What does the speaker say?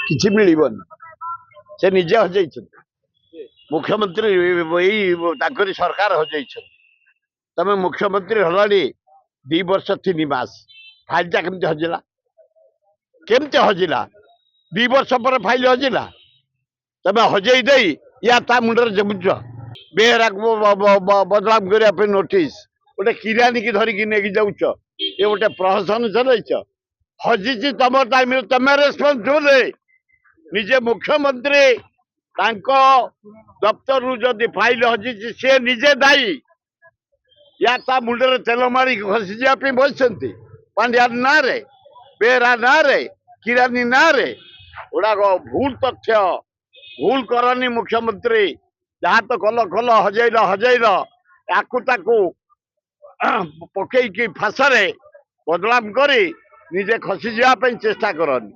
କିଛି ମିଳିବନି। ସେ ନିଜେ ହଜେଇଛନ୍ତି। ମୁଖ୍ୟମନ୍ତ୍ରୀ ଏଇ ତାଙ୍କରି ସରକାର ହଜେଇଛନ୍ତି। ତମେ ମୁଖ୍ୟମନ୍ତ୍ରୀ ହେଲାଣି 2 ବର୍ଷ 3 ମାସ, ଫାଇଲଟା କେମିତି ହଜିଲା? କେମିତି ହଜିଲା? 2 ବର୍ଷ ପରେ ଫାଇଲ ହଜିଲା। ତମେ ହଜେଇ ଦେଇ ୟା ତା ମୁଣ୍ଡରେ ଜମୁଛ। ବେହେରାକୁ ବଦନାମ କରିବା ପାଇଁ ନୋଟିସ, ଗୋଟେ କିରାଣୀକି ଧରିକି ନେଇକି ଯାଉଛ। ଏ ଗୋଟେ ପ୍ରହସନ ଚଲେଇଛ। ହଜିଛି ତମ ଟାଇମରେ, ତମେ ରେସ୍ପନ୍ସିବୁଲ। ନିଜେ ମୁଖ୍ୟମନ୍ତ୍ରୀ, ତାଙ୍କ ଦପ୍ତରରୁ ଯଦି ଫାଇଲ ହଜିଛି ସେ ନିଜେ ଦାୟୀ। ୟା ତା ମୁଣ୍ଡରେ ତେଲ ମାରିକି ଖସିଯିବା ପାଇଁ ବସିଛନ୍ତି। ପାଣ୍ଡିଆନ ନାଁରେ, ବେହେରା ନାଁରେ, କିରାନୀ ନାଁରେ ଗୁଡାକ ଭୁଲ ତଥ୍ୟ। ଭୁଲ କରନି ମୁଖ୍ୟମନ୍ତ୍ରୀ। ଯାହା ତ କଲ ହଜେଇଲ। ୟାକୁ ତାକୁ ପକେଇକି ଫାଶରେ ବଦନାମ କରି ନିଜେ ଖସିଯିବା ପାଇଁ ଚେଷ୍ଟା କରନି।